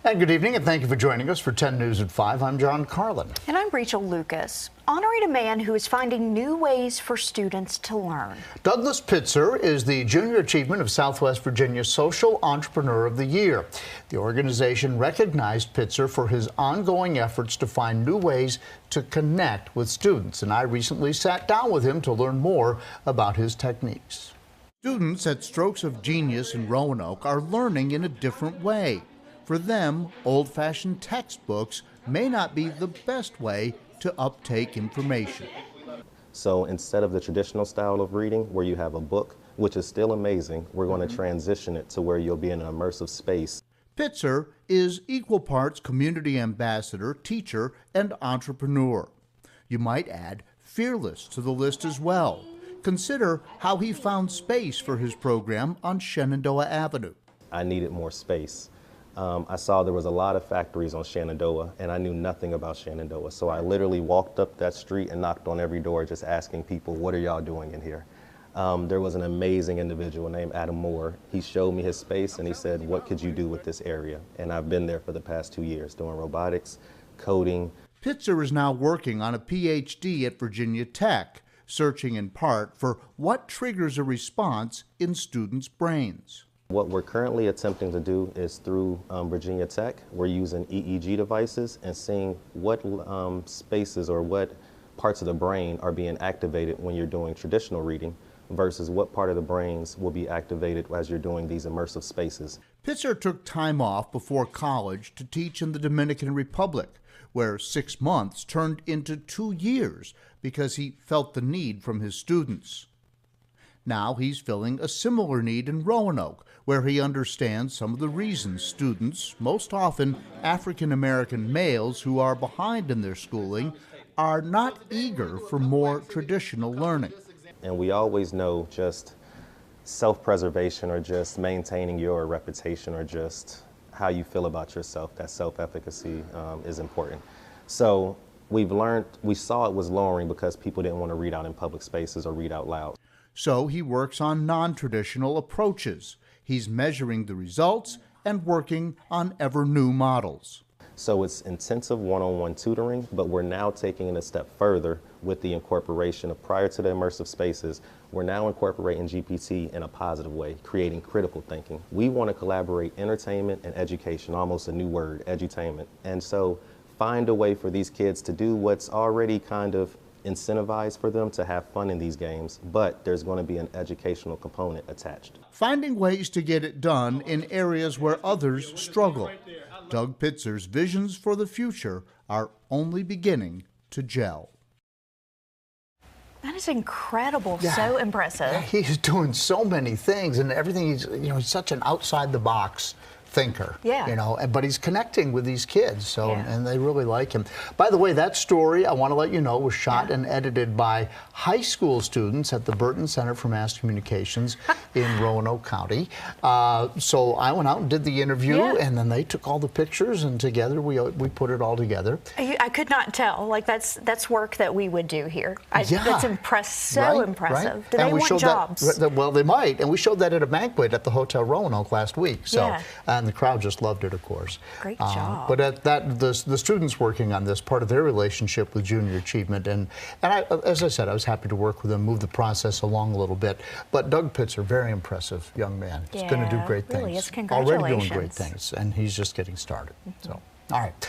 And good evening, and thank you for joining us for 10 News at 5. I'm John Carlin. And I'm Rachel Lucas, honoring a man who is finding new ways for students to learn. Doug Pitzer is the Junior Achievement of Southwest Virginia Social Entrepreneur of the Year. The organization recognized Pitzer for his ongoing efforts to find new ways to connect with students, and I recently sat down with him to learn more about his techniques. Students at Strokes of Genius in Roanoke are learning in a different way. For them, old-fashioned textbooks may not be the best way to uptake information. So instead of the traditional style of reading where you have a book, which is still amazing, we're going to transition it to where you'll be in an immersive space. Pitzer is equal parts community ambassador, teacher, and entrepreneur. You might add fearless to the list as well. Consider how he found space for his program on Shenandoah Avenue. I needed more space. I saw there was a lot of factories on Shenandoah, and I knew nothing about Shenandoah. So I literally walked up that street and knocked on every door just asking people, what are y'all doing in here? There was an amazing individual named Adam Moore. He showed me his space and he said, what could you do with this area? And I've been there for the past 2 years doing robotics, coding. Pitzer is now working on a PhD at Virginia Tech, searching in part for what triggers a response in students' brains. What we're currently attempting to do is through Virginia Tech, we're using EEG devices and seeing what spaces or what parts of the brain are being activated when you're doing traditional reading versus what part of the brains will be activated as you're doing these immersive spaces. Pitzer took time off before college to teach in the Dominican Republic, where 6 months turned into 2 years because he felt the need from his students. Now he's filling a similar need in Roanoke, where he understands some of the reasons students, most often African-American males who are behind in their schooling, are not eager for more traditional learning. And we always know just self-preservation or just maintaining your reputation or just how you feel about yourself, that self-efficacy is important. So we saw it was lowering because people didn't want to read out in public spaces or read out loud. So he works on non-traditional approaches. He's measuring the results and working on ever new models. So it's intensive one-on-one tutoring, but we're now taking it a step further with the incorporation of, prior to the immersive spaces, we're now incorporating GPT in a positive way, creating critical thinking. We want to collaborate entertainment and education, almost a new word, edutainment. And so find a way for these kids to do what's already kind of incentivized for them to have fun in these games, but there's going to be an educational component attached. Finding ways to get it done in areas where others struggle. Doug Pitzer's visions for the future are only beginning to gel. That is incredible, so impressive. He's doing so many things and everything. He's such an outside-the-box thinker, but he's connecting with these kids, and they really like him. By the way, that story, I want to let you know, was shot and edited by high school students at the Burton Center for Mass Communications in Roanoke County. So I went out and did the interview, and then they took all the pictures, and together we put it all together. I could not tell. Like that's work that we would do here. That's impressive. Impressive. Do they want jobs? Well, they might, and we showed that at a banquet at the Hotel Roanoke last week. So. And the crowd just loved it, of course. Great job. But the students working on this, part of their relationship with Junior Achievement, and as I said, I was happy to work with them, move the process along a little bit. But Doug Pitzer, very impressive young man. He's going to do great things. Really is. Congratulations. Already doing great things, and he's just getting started. So, all right.